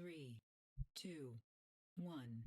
3, 2, 1.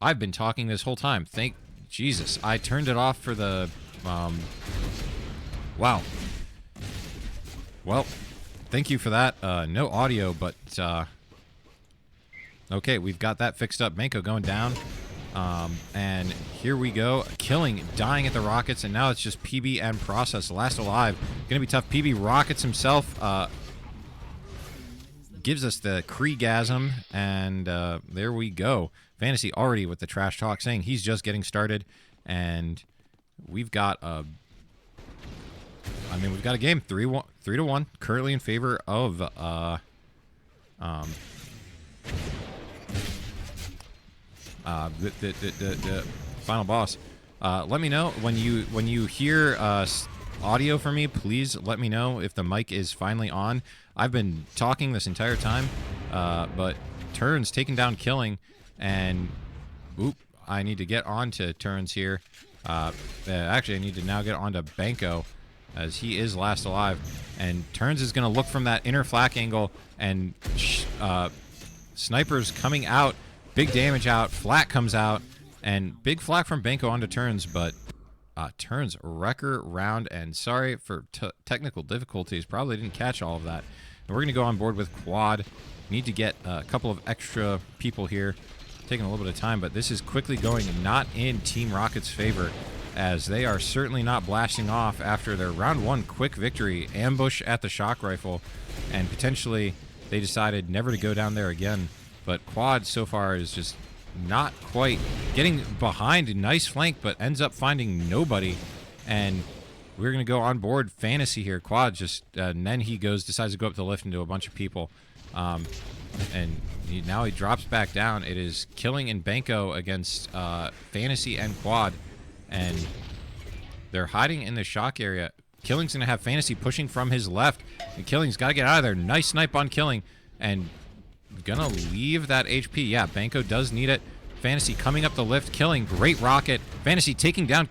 I've been talking this whole time. Thank Jesus. I turned it off for the... Wow. Well, thank you for that. No audio, but... Okay, we've got that fixed up. Manko going down. And here we go. Killing, dying at the rockets, and now it's just PB and Process. Last alive. Gonna be tough. PB rockets himself. Gives us the Kriegasm, and there we go. Fantasy already with the trash talk, saying he's just getting started, and we've got a... we've got a game 3-1, currently in favor of the final boss. Let me know when you hear audio from me. Please let me know if the mic is finally on. I've been talking this entire time, but Turns taking down Killing, and oop, I need to get on to Turns here. Actually, I need to now get on to Banko, as he is last alive, and Turns is going to look from that inner flak angle, and snipers coming out, big damage out, flak comes out, and big flak from Banko onto Turns, but Turns wrecker round, and sorry for technical difficulties, probably didn't catch all of that. And we're going to go on board with Quad. Need to get a couple of extra people here, taking a little bit of time, but this is quickly going not in Team Rocket's favor, as they are certainly not blasting off after their round one quick victory, ambush at the shock rifle, and potentially they decided never to go down there again. But Quad so far is just not quite getting behind. Nice flank, but ends up finding nobody, and we're going to go on board Fantasy here. Quad just, and then he decides to go up the lift into a bunch of people. And now he drops back down. It is Killing and Banko against Fantasy and Quad, and they're hiding in the shock area. Killing's going to have Fantasy pushing from his left, and Killing's got to get out of there. Nice snipe on Killing, and gonna leave that HP. Yeah, Banko does need it. Fantasy coming up the lift, Killing, great rocket. Fantasy taking down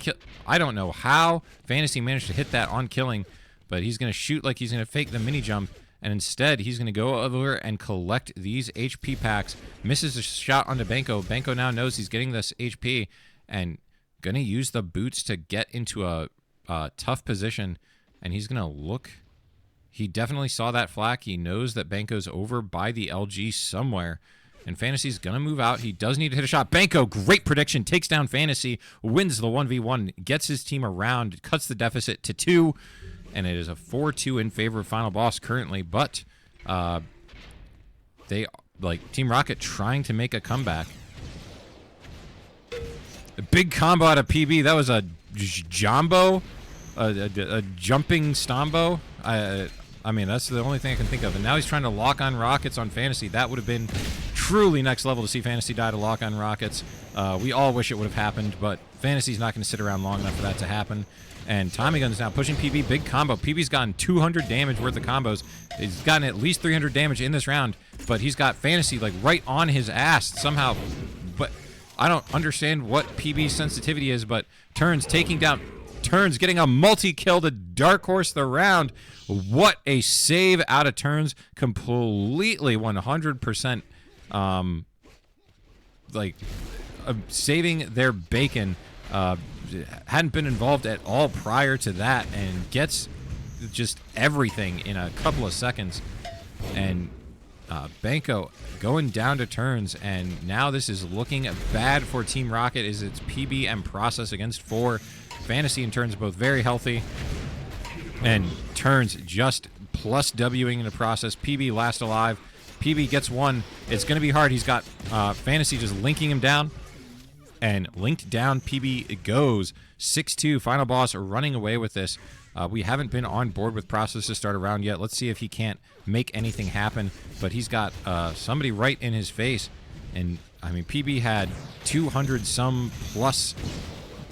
I don't know how Fantasy managed to hit that on Killing, but he's gonna shoot like he's gonna fake the mini jump, and instead he's gonna go over and collect these HP packs. Misses a shot onto Banko. Banko now knows he's getting this HP, and gonna use the boots to get into a tough position, and he's gonna look. He definitely saw that flak. He knows that Banko's over by the LG somewhere, and Fantasy's going to move out. He does need to hit a shot. Banco, great prediction, takes down Fantasy, wins the 1v1, gets his team around, cuts the deficit to 2, and it is a 4-2 in favor of Final Boss currently, but they, like, Team Rocket trying to make a comeback. A big combo out of PB. That was a jumbo, a jumping stombo. I mean, that's the only thing I can think of. And now he's trying to lock on Rockets on Fantasy. That would have been truly next level to see Fantasy die to lock on Rockets. We all wish it would have happened, but Fantasy's not going to sit around long enough for that to happen. And Tommy Gun's now pushing PB. Big combo. PB's gotten 200 damage worth of combos. He's gotten at least 300 damage in this round, but he's got Fantasy like right on his ass somehow. But I don't understand what PB's sensitivity is, but Turns taking down... Turns getting a multi-kill to Dark Horse the round. What a save out of Turns. Completely 100% saving their bacon. Hadn't been involved at all prior to that and gets just everything in a couple of seconds. And Banco going down to Turns, and now this is looking bad for Team Rocket. Is it's PB and Process against 4. Fantasy and Turns both very healthy, and Turns just plus Wing in the process. PB last alive. PB gets 1. It's going to be hard. He's got Fantasy just linking him down, and linked down PB goes. 6-2, Final Boss running away with this. We haven't been on board with Process to start a round yet. Let's see if he can't make anything happen, but he's got somebody right in his face, and I mean, PB had 200 some plus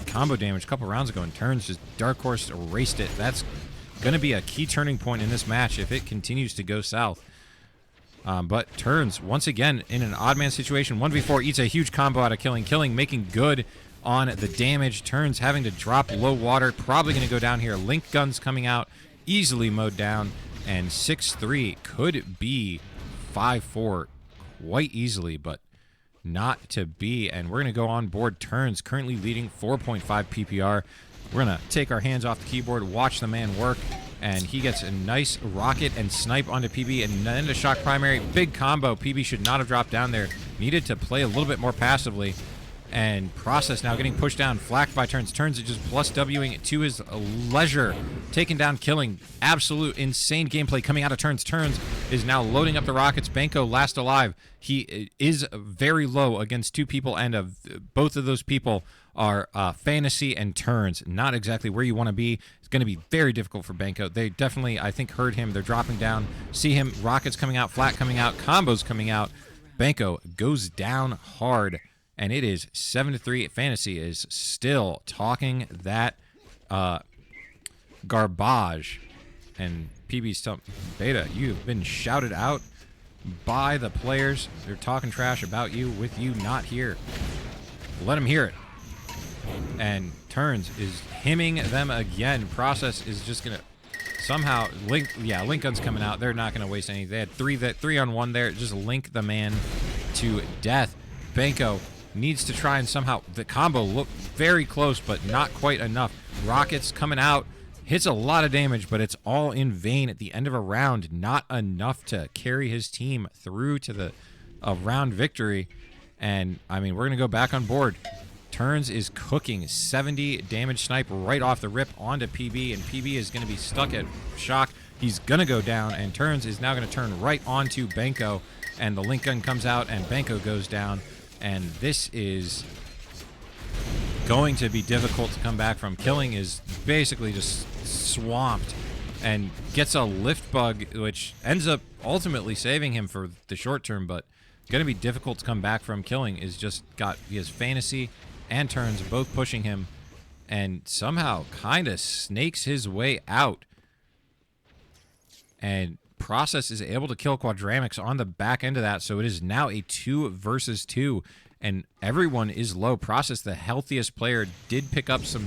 combo damage a couple rounds ago, and Turns just Dark Horse erased it. That's going to be a key turning point in this match if it continues to go south. But Turns, once again, in an odd man situation, 1v4, eats a huge combo out of Killing. Killing making good on the damage. Turns having to drop low water, probably going to go down here. Link guns coming out, easily mowed down, and 6-3 could be 5-4 quite easily, but not to be. And we're going to go on board. Turns currently leading 4.5 PPR. We're going to take our hands off the keyboard, watch the man work, and he gets a nice rocket and snipe onto PB, and then a shock primary. Big combo. PB should not have dropped down there. Needed to play a little bit more passively. And Process now getting pushed down, flacked by Turns. Turns just plus Wing to his leisure, taking down Killing. Absolute insane gameplay coming out of Turns. Turns is now loading up the rockets. Banco last alive. He is very low against 2 people, and both of those people are Fantasy and Turns. Not exactly where you want to be. It's going to be very difficult for Banco. They definitely, I think, heard him. They're dropping down. See him. Rockets coming out, flat coming out, combos coming out. Banco goes down hard. And it is 7-3. Fantasy is still talking that garbage. And PB's telling Beta, you've been shouted out by the players. They're talking trash about you with you not here. Let them hear it. And Turns is hemming them again. Process is just going to somehow link. Yeah, link gun's coming out. They're not going to waste any. They had 3 on 1 there. Just link the man to death. Banco needs to try and somehow... The combo looked very close, but not quite enough. Rockets coming out. Hits a lot of damage, but it's all in vain at the end of a round. Not enough to carry his team through to a round victory. And, I mean, we're going to go back on board. Turns is cooking. 70 damage snipe right off the rip onto PB, and PB is going to be stuck at shock. He's going to go down, and Turns is now going to turn right onto Banco, and the link gun comes out, and Banco goes down. And this is going to be difficult to come back from. Killing is basically just swamped and gets a lift bug, which ends up ultimately saving him for the short term, but going to be difficult to come back from. Killing is just he has Fantasy and Turns both pushing him, and somehow kind of snakes his way out. And Process is able to kill Quadramix on the back end of that, so it is now a 2 versus 2, and everyone is low. Process, the healthiest player, did pick up some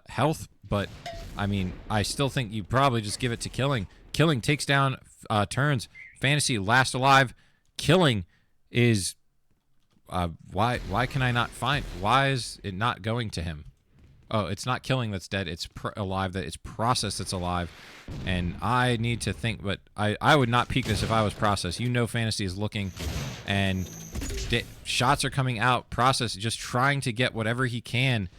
health, but I mean, I still think you probably just give it to Killing. Killing takes down Turns. Fantasy last alive. Killing is why can I not find? Why is it not going to him? Oh, it's not Killing that's dead. It's alive. It's Process that's alive. And I need to think, but I would not peek this if I was Process. You know Fantasy is looking and shots are coming out. Process just trying to get whatever he can.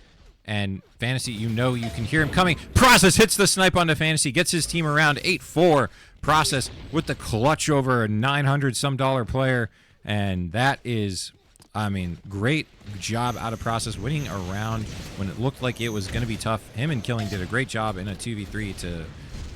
And Fantasy, you can hear him coming. Process hits the snipe onto Fantasy, gets his team around 8-4. Process with the clutch over a $900-some player. And that is, I mean, great job out of Process winning a round when it looked like it was going to be tough. Him and Killing did a great job in a 2v3 to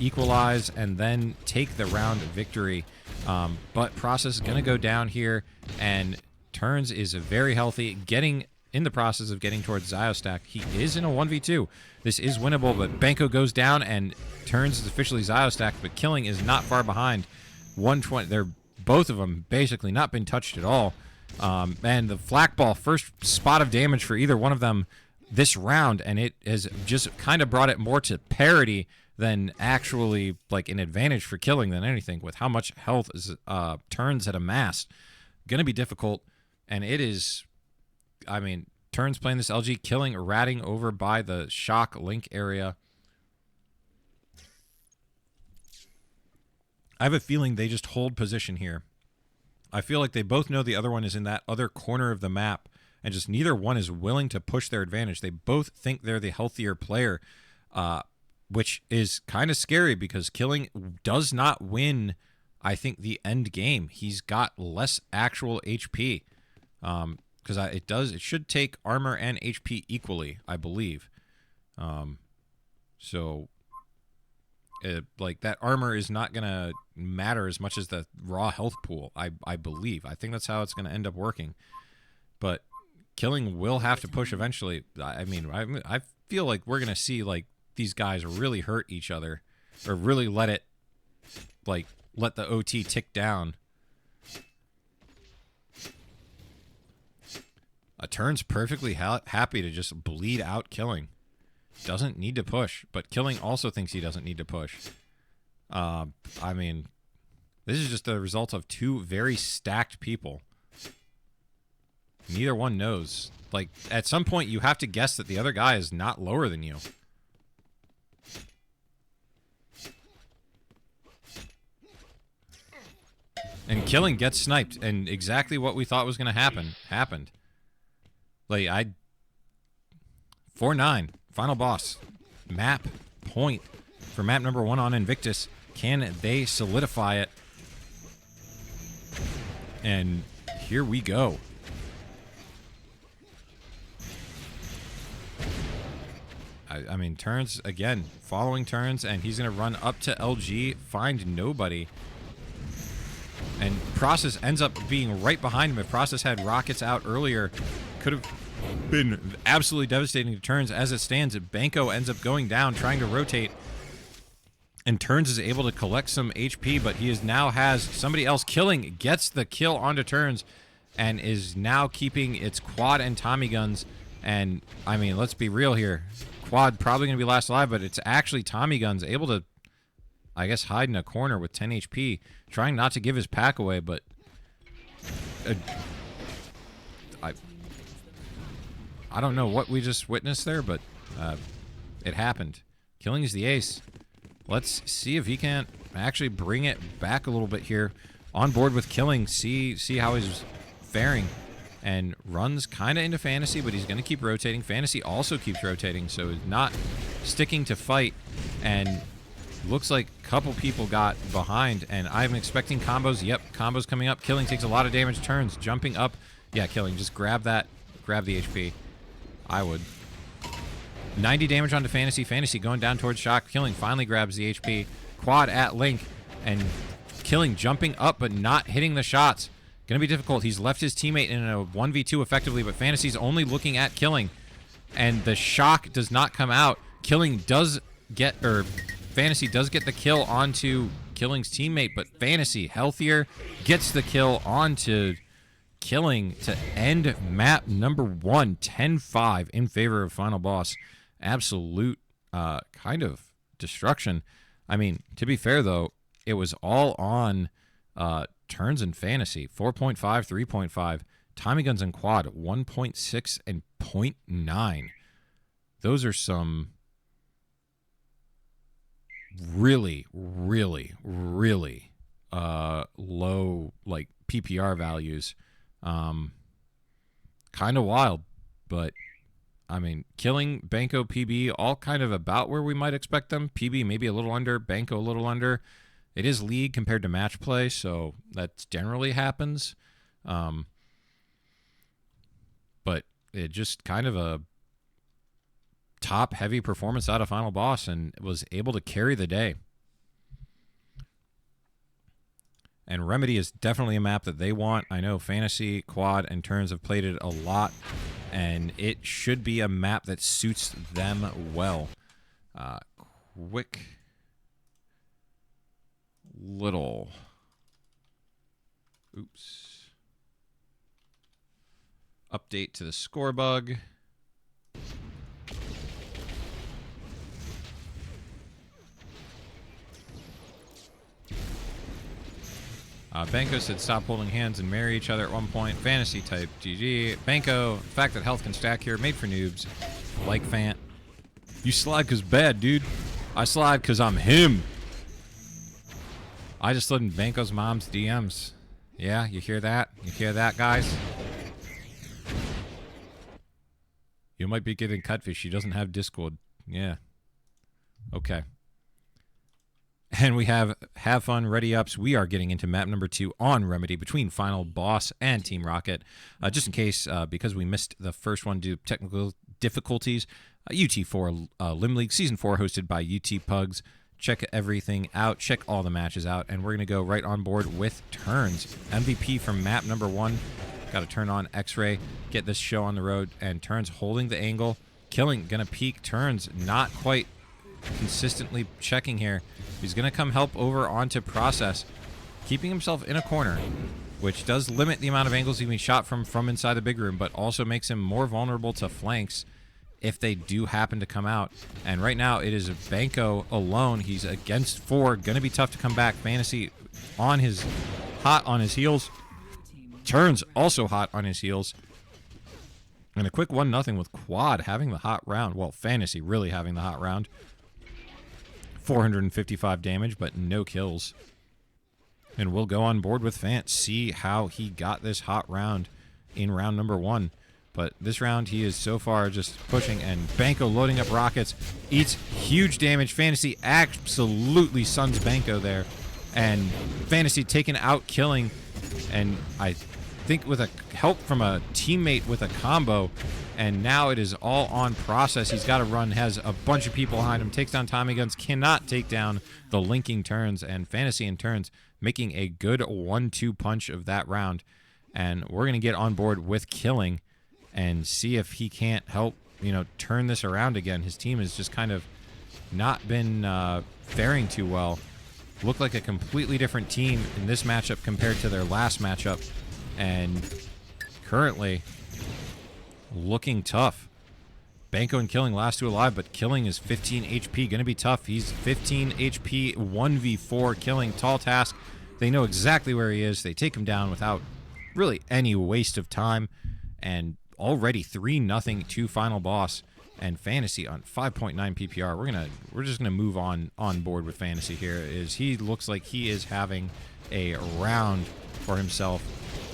equalize and then take the round victory. But Process is going to go down here, and Turns is very healthy, getting in the process of getting towards Ziostack. He is in a 1v2. This is winnable, but Banco goes down, and Turns is officially Ziostack, but Killing is not far behind. 120. They're both of them basically not been touched at all. And the flak ball, first spot of damage for either one of them this round, and it has just kind of brought it more to parity than actually like an advantage for Killing than anything, with how much health Turns had amassed. Going to be difficult, and it is, I mean, Turns playing this LG, Killing ratting over by the shock link area. I have a feeling they just hold position here. I feel like they both know the other one is in that other corner of the map, and just neither one is willing to push their advantage. They both think they're the healthier player, which is kind of scary because Killing does not win, I think, the end game. He's got less actual HP, because it should take armor and HP equally, I believe. So like that armor is not gonna matter as much as the raw health pool, I believe. I think that's how it's gonna end up working. But Killing will have to push eventually. I mean, I feel like we're gonna see like these guys really hurt each other, or really let the OT tick down. Turns perfectly happy to just bleed out Killing. Doesn't need to push, but Killing also thinks he doesn't need to push. I mean, this is just the result of two very stacked people. Neither one knows. Like, at some point, you have to guess that the other guy is not lower than you. And Killing gets sniped, and exactly what we thought was going to happen happened. Like, 4-9, final boss. Map point for map number 1 on Invictus. Can they solidify it? And here we go. I mean, Turns, again, following Turns, and he's going to run up to LG, find nobody. And Process ends up being right behind him. If Process had rockets out earlier, could have been absolutely devastating to Turns. As it stands, Banco ends up going down, trying to rotate. And Turns is able to collect some HP, but he now has somebody else. Killing gets the kill onto Turns, and is now keeping its quad and Tommy guns. And, I mean, let's be real here. Quad probably going to be last alive, but it's actually Tommy guns able to, I guess, hide in a corner with 10 HP, trying not to give his pack away, but I don't know what we just witnessed there, but it happened. Killing is the ace. Let's see if he can't actually bring it back a little bit here. On board with Killing, see how he's faring. And runs kind of into Fantasy, but he's going to keep rotating. Fantasy also keeps rotating, so he's not sticking to fight. And looks like a couple people got behind, and I'm expecting combos. Yep, combos coming up. Killing takes a lot of damage. Turns, jumping up. Yeah, Killing, just grab that. Grab the HP. I would. 90 damage onto Fantasy. Fantasy going down towards Shock. Killing finally grabs the HP. Quad at Link, and Killing jumping up, but not hitting the shots. Gonna be difficult. He's left his teammate in a 1v2 effectively, but Fantasy's only looking at Killing, and the shock does not come out. Killing does get, or Fantasy does get the kill onto Killing's teammate, but Fantasy, healthier, gets the kill onto Killing to end map number 1, 10-5 in favor of final boss. Absolute kind of destruction. I mean, to be fair though, it was all on Turns and Fantasy. 4.5, 3.5. Tommy guns and quad 1.6 and 0.9. Those are some really, really, really low like PPR values. Kind of wild, but I mean, killing, Banco, PB, all kind of about where we might expect them. PB maybe a little under, Banco a little under. It is league compared to match play, so that generally happens. But it just kind of a top-heavy performance out of Final Boss and was able to carry the day. And Remedy is definitely a map that they want. I know Fantasy, Quad, and Turns have played it a lot, and it should be a map that suits them well. Quick little... Oops. Update to the score bug. Banco said stop holding hands and marry each other at one point. Fantasy type GG. Banco, the fact that health can stack here, made for noobs. Like Fant. You slide because bad, dude. I slide because I'm him. I just slid in Banco's mom's DMs. Yeah, you hear that? You hear that, guys? You might be getting cutfish. She doesn't have Discord. Yeah. Okay. And we have Fun, Ready Ups. We are getting into map number 2 on Remedy between Final Boss and Team Rocket. Just in case, because we missed the first one due to technical difficulties, UT4 Lim League Season 4 hosted by UTPugs. Check everything out. Check all the matches out. And we're going to go right on board with Turns. MVP from map number 1. Got to turn on X-Ray, get this show on the road. And Turns holding the angle. Killing, going to peek. Turns not quite consistently checking here. He's going to come help over onto Process, keeping himself in a corner, which does limit the amount of angles he can be shot from inside the big room, but also makes him more vulnerable to flanks if they do happen to come out. And right now, it is Banco alone. He's against 4. Going to be tough to come back. Fantasy hot on his heels. Turns also hot on his heels. And a quick 1-0 with Quad having the hot round. Well, Fantasy really having the hot round. 455 damage, but no kills. And we'll go on board with Fant, see how he got this hot round in round number 1. But this round, he is so far just pushing, and Banco loading up rockets, eats huge damage. Fantasy absolutely suns Banco there. And Fantasy taken out, killing, and I think with a help from a teammate with a combo. And now it is all on Process. He's got to run, has a bunch of people behind him, takes down Tommy Guns, cannot take down the linking Turns, and Fantasy and Turns making a good 1-2 punch of that round. And we're going to get on board with Killing and see if he can't help, turn this around again. His team has just kind of not been faring too well. Looked like a completely different team in this matchup compared to their last matchup. And currently looking tough. Banco and Killing last 2 alive, but Killing is 15 HP. Going to be tough. He's 15 HP, 1v4. Killing, tall task. They know exactly where he is. They take him down without really any waste of time. And already 3-0 to Final Boss. And Fantasy on 5.9 PPR. We're just gonna move on board with Fantasy here. He looks like he is having a round for himself.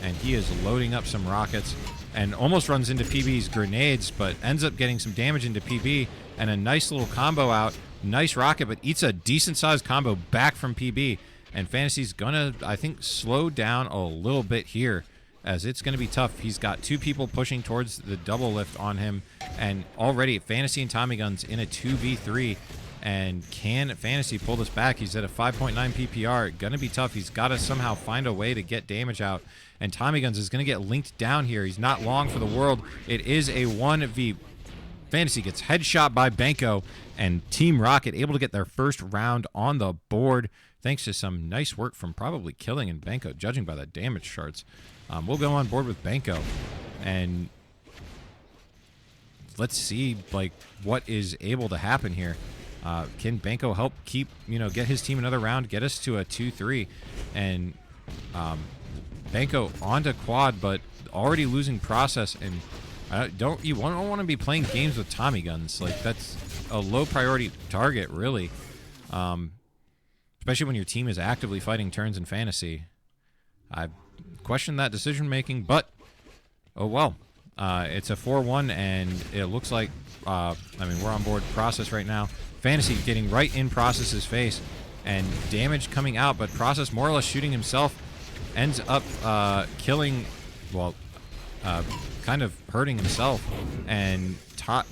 And he is loading up some rockets. And almost runs into PB's grenades, but ends up getting some damage into PB, and a nice little combo out. Nice rocket, but eats a decent-sized combo back from PB. And Fantasy's gonna, I think, slow down a little bit here, as it's gonna be tough. He's got 2 people pushing towards the double lift on him, and already Fantasy and Tommy Guns in a 2v3. And can Fantasy pull this back? He's at a 5.9 PPR. Gonna be tough. He's got to somehow find a way to get damage out. And Tommy Guns is going to get linked down here. He's not long for the world. It is a 1v. Fantasy gets headshot by Banco. And Team Rocket able to get their first round on the board, thanks to some nice work from probably Killing and Banco, judging by the damage charts. We'll go on board with Banco. And let's see what is able to happen here. Can Banco help keep, get his team another round, get us to a 2-3, and Banco onto Quad, but already losing Process, and don't want to be playing games with Tommy Guns. Like, that's a low priority target, really. especially when your team is actively fighting turns in fantasy. I question that decision making, but oh well. It's a 4-1, and it looks like, I mean, we're on board Process right now. Fantasy getting right in Process's face, and damage coming out, but Process more or less shooting himself, ends up killing, well, kind of hurting himself, and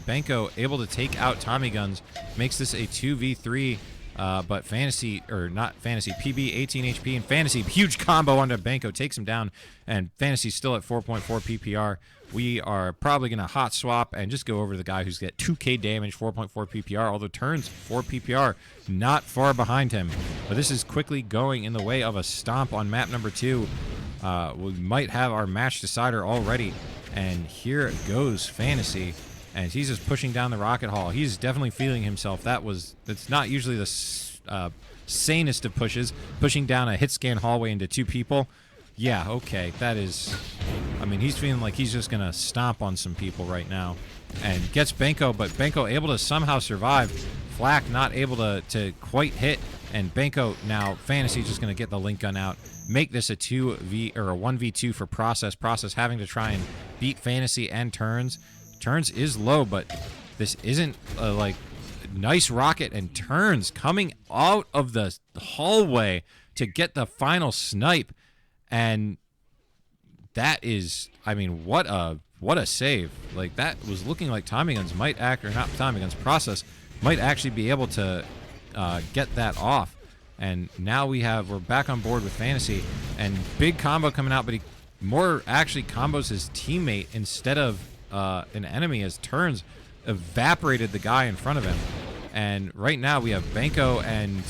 Benko able to take out Tommy Guns, makes this a 2v3, but Fantasy, or not Fantasy, PB 18 HP, and Fantasy, huge combo onto Benko, takes him down, and Fantasy's still at 4.4 PPR. We are probably going to hot swap and just go over to the guy who's got 2k damage, 4.4 PPR, although turns 4 PPR, not far behind him. But this is quickly going in the way of a stomp on map number 2. We might have our match decider already, and here goes Fantasy, and he's just pushing down the rocket hall. He's definitely feeling himself. That's not usually the sanest of pushes, pushing down a hit scan hallway into 2 people. Yeah, okay, that is... I mean, he's feeling like he's just going to stomp on some people right now. And gets Benko, but Benko able to somehow survive. Flak not able to quite hit, and Benko now, Fantasy just going to get the link gun out. Make this a 2v or a 1v2 for Process. Process having to try and beat Fantasy and Turns. Turns is low, but this isn't like nice rocket, and Turns coming out of the hallway to get the final snipe. And that is, I mean, what a save. Like, that was looking like Tommy Guns might act, or not Tommy Guns, Process might actually be able to get that off. And now we're back on board with Fantasy, and big combo coming out, but he more actually combos his teammate instead of an enemy, as Turns evaporated the guy in front of him. And right now we have Benko and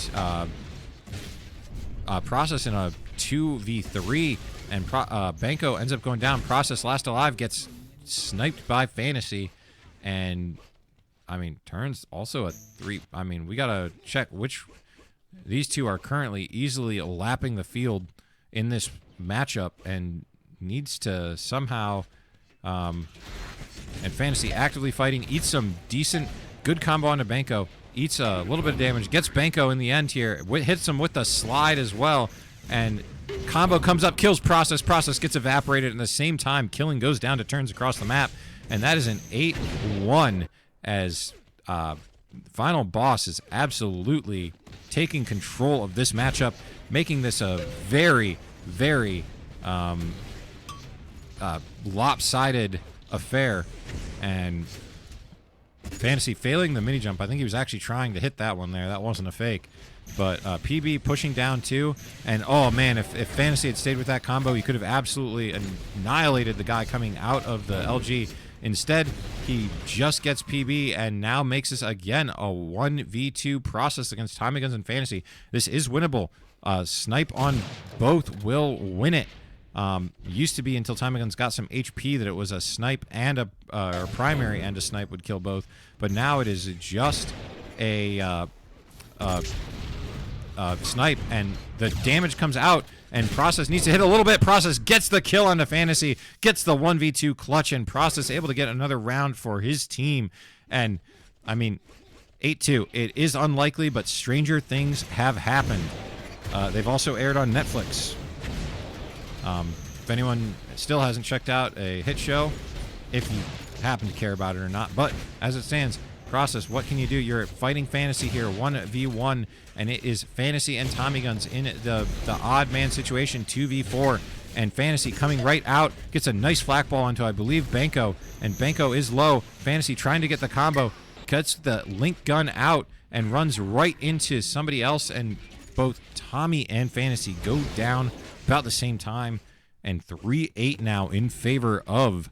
Process in a 2v3, and Benko ends up going down. Process last alive, gets sniped by Fantasy, and I mean, Turns also at 3. I mean, we gotta check which... These two are currently easily lapping the field in this matchup, and needs to somehow... and Fantasy actively fighting, eats some decent, good combo onto Benko, eats a little bit of damage, gets Benko in the end here, hits him with the slide as well, and combo comes up, kills Process. Process gets evaporated, and at the same time, killing goes down to Turns across the map, and that is an 8-1, as Final Boss is absolutely taking control of this matchup, making this a very, very lopsided affair. And Fantasy failing the mini jump. I think he was actually trying to hit that one there. That wasn't a fake. But PB pushing down too. And oh man, if Fantasy had stayed with that combo, he could have absolutely annihilated the guy coming out of the LG. Instead, he just gets PB and now makes this again a 1v2 Process against Tommy Guns and Fantasy. This is winnable. Snipe on both will win it. Used to be, until Tommy Guns got some HP, that it was a snipe and a primary and a snipe would kill both. But now it is just a snipe, and the damage comes out, and Process needs to hit a little bit. Process gets the kill on the Fantasy, gets the 1v2 clutch, and Process able to get another round for his team. And I mean, 8-2. It is unlikely, but stranger things have happened. They've also aired on Netflix. If anyone still hasn't checked out a hit show, if you happen to care about it or not, but as it stands, Process, what can you do? You're fighting Fantasy here, 1v1, and it is Fantasy and Tommy Guns in the odd man situation, 2v4, and Fantasy coming right out, gets a nice flak ball onto, I believe, Benko, and Benko is low. Fantasy trying to get the combo, cuts the link gun out, and runs right into somebody else, and both Tommy and Fantasy go down about the same time, and 3-8 now in favor of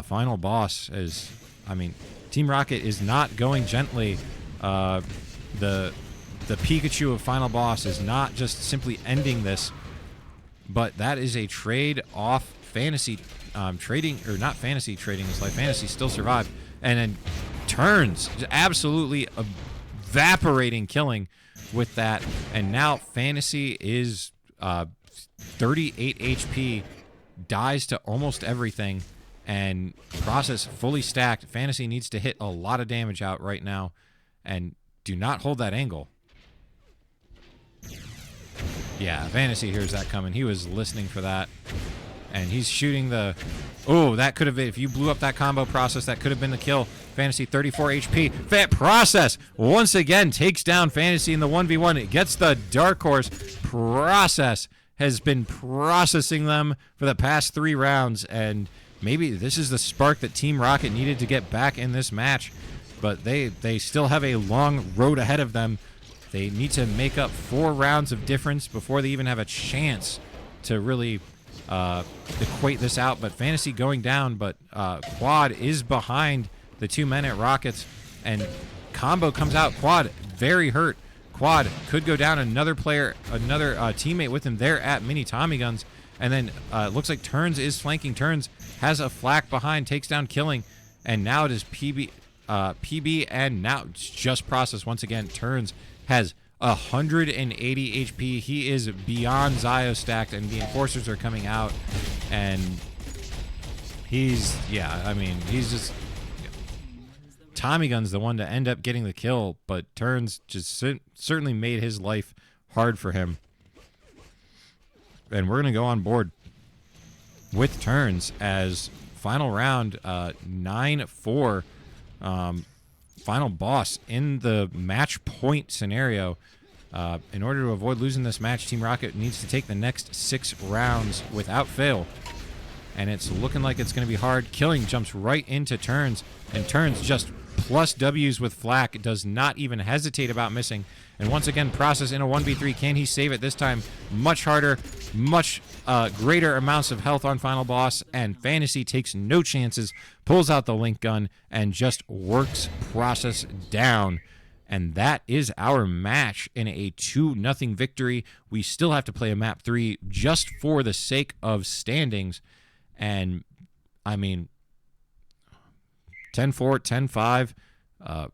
Final Boss. As I mean, Team Rocket is not going gently. The Pikachu of Final Boss is not just simply ending this, but that is a trade off Fantasy trading, or not Fantasy trading his life. Fantasy still survived, and then Turns absolutely evaporating killing with that, and now Fantasy is 38 HP, dies to almost everything, and Process fully stacked. Fantasy needs to hit a lot of damage out right now, and do not hold that angle. Yeah, Fantasy hears that coming. He was listening for that. And he's shooting the... Oh, that could have been... If you blew up that combo Process, that could have been the kill. Fantasy 34 HP. Fat Process once again takes down Fantasy in the 1v1. It gets the Dark Horse. Process has been processing them for the past 3 rounds. And maybe this is the spark that Team Rocket needed to get back in this match. But they still have a long road ahead of them. They need to make up 4 rounds of difference before they even have a chance to really equate this out. But Fantasy going down, but Quad is behind the 2 men at Rockets, and combo comes out. Quad very hurt. Quad could go down. Another player, another teammate with him there at Mini Tommy Guns, and then it looks like Turns is flanking. Turns has a flak behind, takes down Killing, and now it is PB, and now it's just Process once again. Turns has 180 HP. He is beyond Zio stacked, and the Enforcers are coming out, and he's just... Tommy Gun's the one to end up getting the kill, but Turns just certainly made his life hard for him. And we're going to go on board with Turns as final round 9-4. Final boss in the match point scenario. In order to avoid losing this match, Team Rocket needs to take the next 6 rounds without fail. And it's looking like it's going to be hard. Killing jumps right into Turns, and Turns just plus W's with flak, does not even hesitate about missing. And once again, Process in a 1v3. Can he save it this time? Much harder, much greater amounts of health on final boss, and Fantasy takes no chances, pulls out the link gun, and just works Process down. And that is our match in a 2-0 victory. We still have to play a map 3 just for the sake of standings. And, I mean, 10-4, 10-5.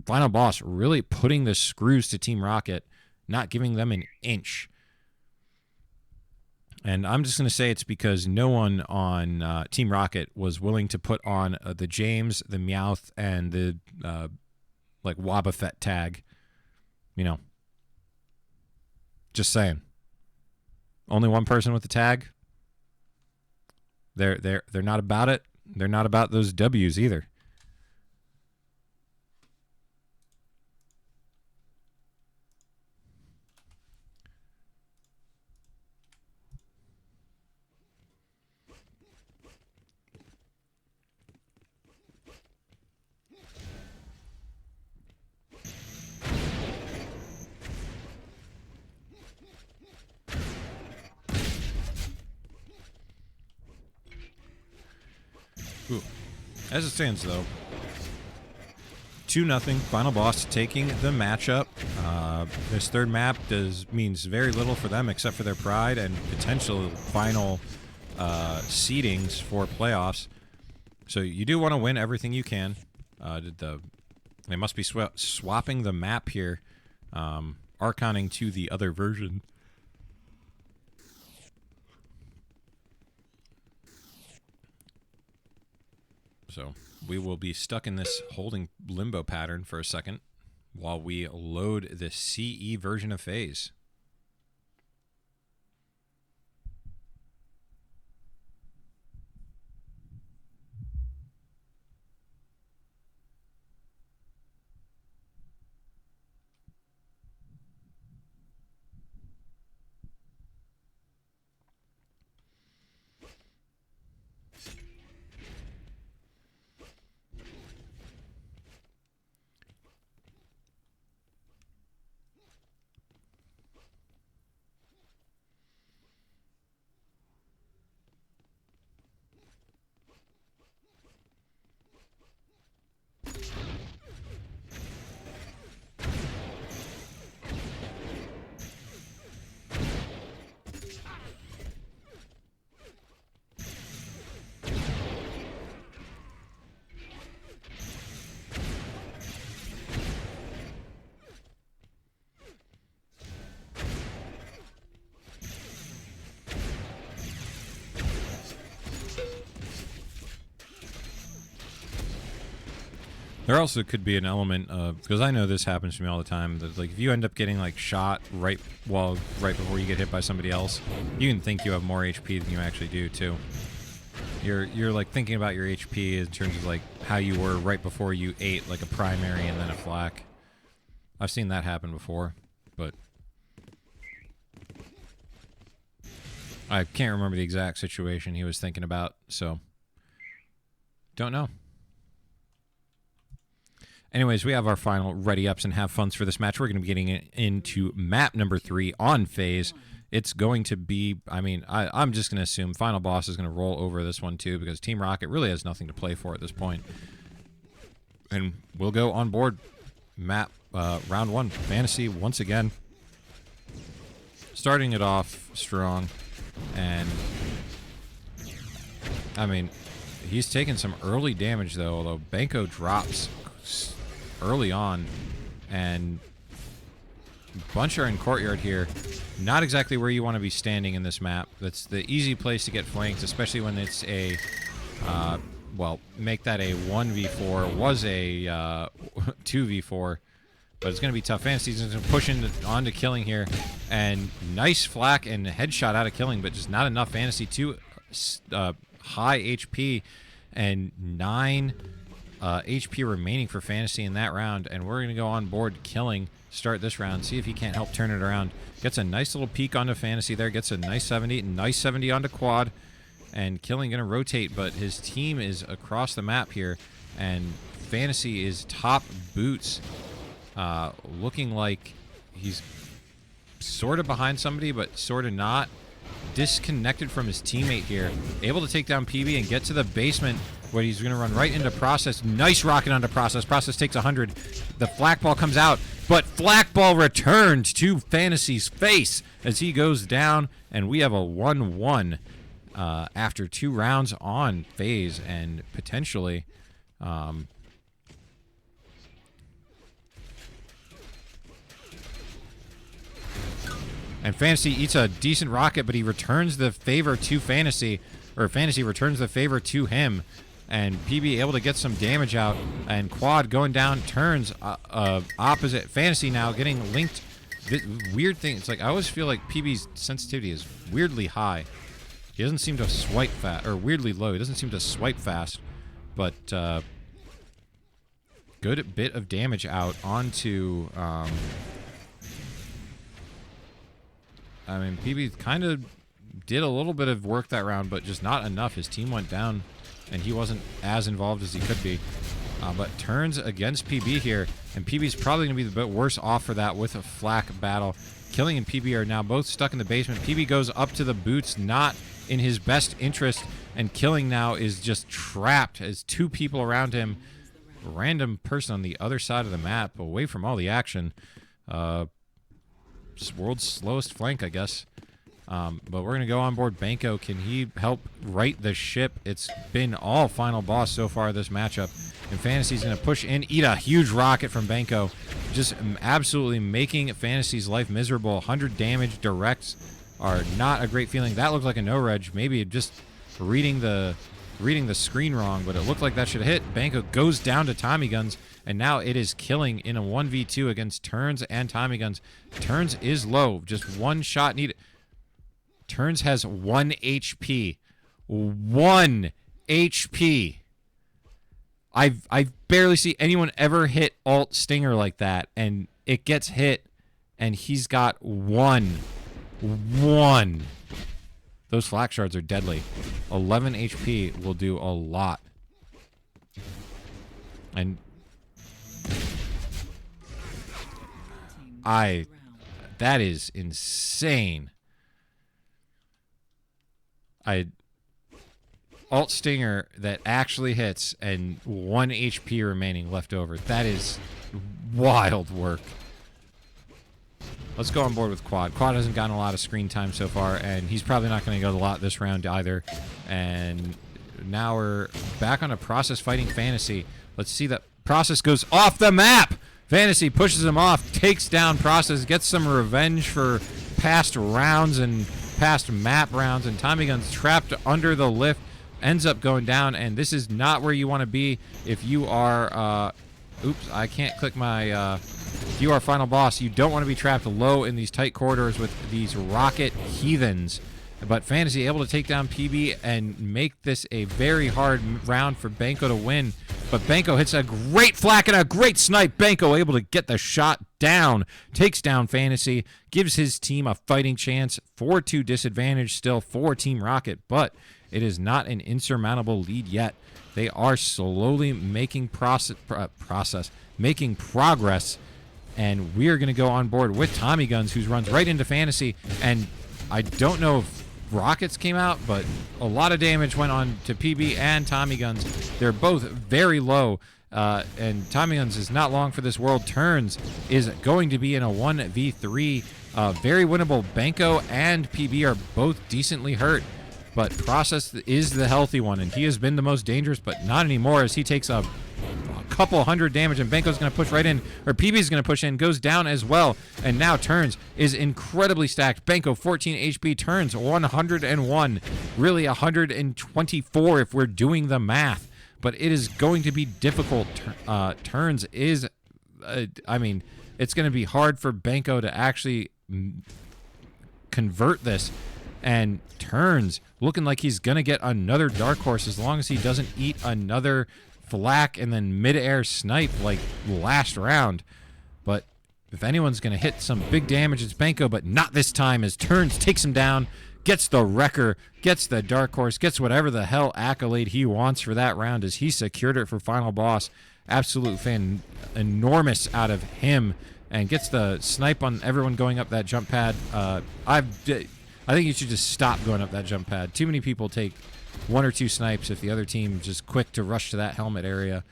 Final boss really putting the screws to Team Rocket, not giving them an inch. And I'm just going to say it's because no one on Team Rocket was willing to put on the James, the Meowth, and the Wobbuffet tag. You know, just saying. Only one person with the tag. They're not about it. They're not about those W's either. Ooh. As it stands, though, 2-0, final boss taking the matchup. This third map means very little for them except for their pride and potential final seedings for playoffs. So you do want to win everything you can. They must be swapping the map here, arconing to the other version. So we will be stuck in this holding limbo pattern for a second while we load the CE version of FaZe. There also could be an element of, because I know this happens to me all the time, that like if you end up getting like shot right before you get hit by somebody else, you can think you have more HP than you actually do too. You're like thinking about your HP in terms of like how you were right before you ate like a primary and then a flak. I've seen that happen before, but I can't remember the exact situation he was thinking about, so don't know. Anyways, we have our final ready-ups and have funs for this match. We're going to be getting into map number 3 on phase. It's going to be, I mean, I'm just going to assume final boss is going to roll over this one too, because Team Rocket really has nothing to play for at this point. And we'll go on board map round 1, Fantasy once again. Starting it off strong, and I mean, he's taking some early damage though, although Banco drops early on, and bunch are in courtyard here. Not exactly where you want to be standing in this map. That's the easy place to get flanked, especially when it's a well, make that a 1v4, was a 2v4, but it's going to be tough. Fantasy's going to push onto killing here, and nice flak and headshot out of killing, but just not enough. Fantasy 2 high HP and 9 HP remaining for Fantasy in that round, and we're going to go on board killing, start this round, see if he can't help turn it around. Gets a nice little peek onto Fantasy there, gets a nice 70 onto Quad, and killing going to rotate, but his team is across the map here, and Fantasy is top boots, looking like he's sort of behind somebody, but sort of not. Disconnected from his teammate here, able to take down PB and get to the basement, where he's going to run right into Process. Nice rocket onto Process. Process takes 100. The flak ball comes out, but flak ball returned to Fantasy's face as he goes down, and we have a 1-1 after 2 rounds on phase, and potentially and Fantasy eats a decent rocket, but he returns the favor to Fantasy, or Fantasy returns the favor to him, and PB able to get some damage out, and Quad going down, turns opposite. Fantasy now getting linked. Weird thing, it's like I always feel like PB's sensitivity is weirdly high. He doesn't seem to swipe fast, or weirdly low. He doesn't seem to swipe fast, but good bit of damage out onto I mean, PB kind of did a little bit of work that round, but just not enough. His team went down, and he wasn't as involved as he could be. But turns against PB here, and PB's probably going to be the bit worse off for that with a flak battle. Killing and PB are now both stuck in the basement. PB goes up to the boots, not in his best interest, and Killing now is just trapped as 2 people around him. Random person on the other side of the map, away from all the action. World's slowest flank, I guess. But we're going to go on board Banco. Can he help right the ship? It's been all final boss so far this matchup. And Fantasy's going to push in, eat a huge rocket from Banco. Just absolutely making Fantasy's life miserable. 100 damage directs are not a great feeling. That looked like a no-reg. Maybe just reading the screen wrong, but it looked like that should hit. Banco goes down to Tommy Guns, and now it is Killing in a 1v2 against Turns and Tommy Guns. Turns is low. Just 1 shot needed. Turns has 1 HP. 1 HP. I've barely seen anyone ever hit Alt Stinger like that, and it gets hit, and he's got 1. Those flak shards are deadly. 11 HP will do a lot. And that is insane. Alt Stinger that actually hits and 1 HP remaining left over. That is wild work. Let's go on board with Quad. Quad hasn't gotten a lot of screen time so far, and he's probably not going to go a lot this round either. And now we're back on a Process fighting Fantasy. Let's see that Process goes off the map. Fantasy pushes him off, takes down Process, gets some revenge for past rounds and past map rounds, and Tommy Gun's trapped under the lift, ends up going down, and this is not where you want to be if you are Oops, I can't click my... you are final boss. You don't want to be trapped low in these tight corridors with these rocket heathens. But Fantasy able to take down PB and make this a very hard round for Banco to win. But Banco hits a great flak and a great snipe. Banco able to get the shot down. Takes down Fantasy. Gives his team a fighting chance. 4-2 disadvantage still for Team Rocket. But it is not an insurmountable lead yet. They are slowly making making progress. And we are going to go on board with Tommy Guns, who runs right into Fantasy. And I don't know if rockets came out, but a lot of damage went on to PB and Tommy Guns. They're both very low, and Tommy Guns is not long for this world. Turns is going to be in a 1v3. Very winnable. Banco and PB are both decently hurt, but Process is the healthy one, and he has been the most dangerous, but not anymore as he takes a couple hundred damage, and Banco's going to push right in, or PB's going to push in, goes down as well, and now Turns is incredibly stacked. Banco 14 HP, Turns 101, really 124 if we're doing the math, but it is going to be difficult. Turns is, I mean, it's going to be hard for Banco to actually convert this, and Turns looking like he's going to get another Dark Horse as long as he doesn't eat another flak and then mid-air snipe like last round. But if anyone's going to hit some big damage, it's Banco, but not this time as Turns takes him down, gets the Wrecker, gets the Dark Horse, gets whatever the hell accolade he wants for that round as he secured it for final boss. Absolute enormous out of him, and gets the snipe on everyone going up that jump pad. I think you should just stop going up that jump pad. Too many people take one or two snipes if the other team just quick to rush to that helmet area.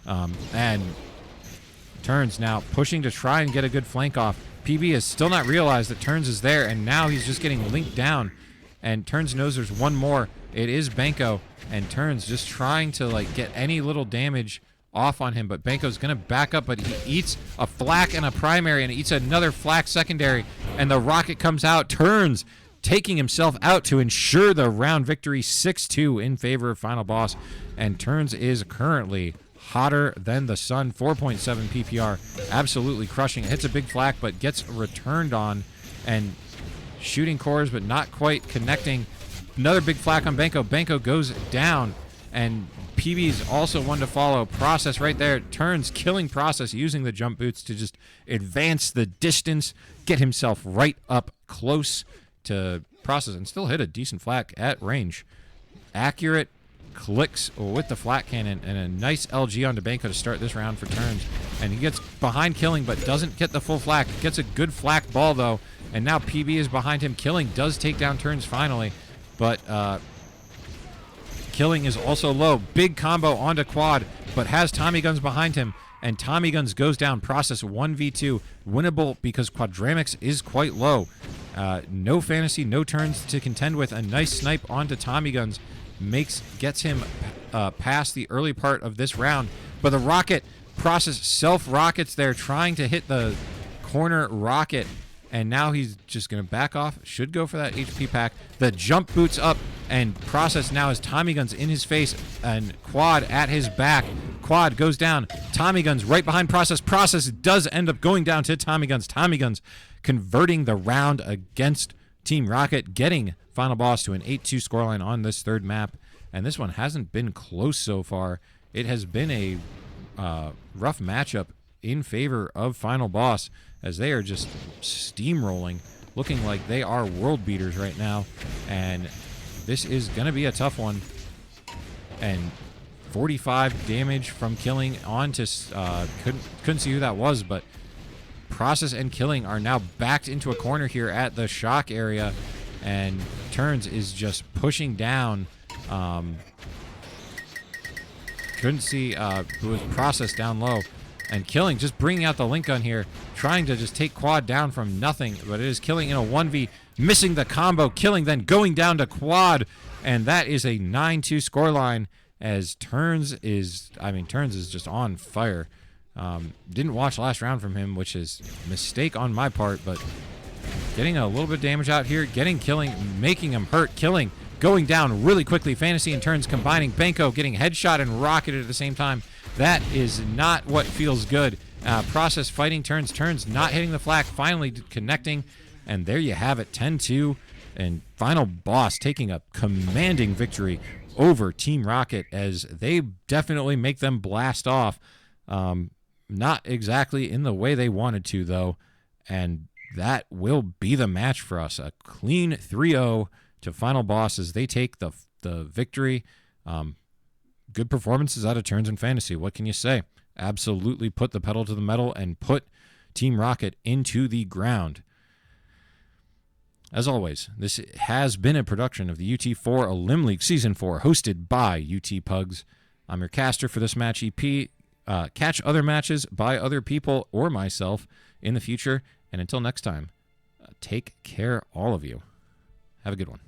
And Turns now pushing to try and get a good flank off. PB has still not realized that Turns is there, and now he's just getting linked down. And Turns knows there's one more. It is Banco, and Turns just trying to like get any little damage off on him, but Banco's gonna back up, but he eats a flak and a primary, and he eats another flak secondary, and the rocket comes out. Turns taking himself out to ensure the round victory, 6-2 in favor of final boss, and Turns is currently hotter than the sun. 4.7 PPR, absolutely crushing. It hits a big flak, but gets returned on, and shooting cores, but not quite connecting. Another big flak on Banco. Banco goes down, and PB's also one to follow. Process right there. Turns killing Process using the jump boots to just advance the distance, get himself right up close to Process, and still hit a decent flak at range. Accurate clicks with the flat cannon, and a nice LG onto Banco to start this round for Turns. And he gets behind Killing, but doesn't get the full flak. Gets a good flak ball, though, and now PB is behind him. Killing does take down Turns finally, but Killing is also low. Big combo onto Quad, but has Tommy Guns behind him, and Tommy Guns goes down. Process 1v2. Winnable because Quadramix is quite low. No Fantasy, no Turns to contend with. A nice snipe onto Tommy Guns gets him past the early part of this round. But the rocket, Process self-rockets there, trying to hit the corner rocket. And now he's just going to back off. Should go for that HP pack. The jump boots up, and Process now has Tommy Guns in his face and Quad at his back. Quad goes down. Tommy Guns right behind Process. Process does end up going down to Tommy Guns. Tommy Guns converting the round against Team Rocket, getting final boss to an 8-2 scoreline on this third map. And this one hasn't been close so far. It has been a rough matchup in favor of final boss, as they are just steamrolling, looking like they are world beaters right now. And this is going to be a tough one. And 45 damage from Killing onto, couldn't see who that was, but Process and Killing are now backed into a corner here at the shock area. And Turns is just pushing down. Couldn't see who was Process down low. And Killing just bringing out the link gun here, trying to just take Quad down from nothing, but it is Killing in a 1v, missing the combo. Killing then going down to Quad, and that is a 9-2 scoreline, as Turns is just on fire. Didn't watch last round from him, which is a mistake on my part, but getting a little bit of damage out here, getting Killing, making him hurt. Killing going down really quickly. Fantasy and Turns combining. Banco getting headshot and rocketed at the same time. That is not what feels good. Process fighting turns, not hitting the flak, finally connecting. And there you have it, 10-2. And Final Boss taking a commanding victory over Team Rocket as they definitely make them blast off. Not exactly in the way they wanted to, though. And that will be the match for us. A clean 3-0 to Final Boss as they take the victory. Good performances out of Turns and Fantasy. What can you say? Absolutely put the pedal to the metal and put Team Rocket into the ground. As always, this has been a production of the UT4 Elim League Season 4, hosted by UTPugs. I'm your caster for this match EP. Catch other matches by other people or myself in the future. And until next time, take care, all of you. Have a good one.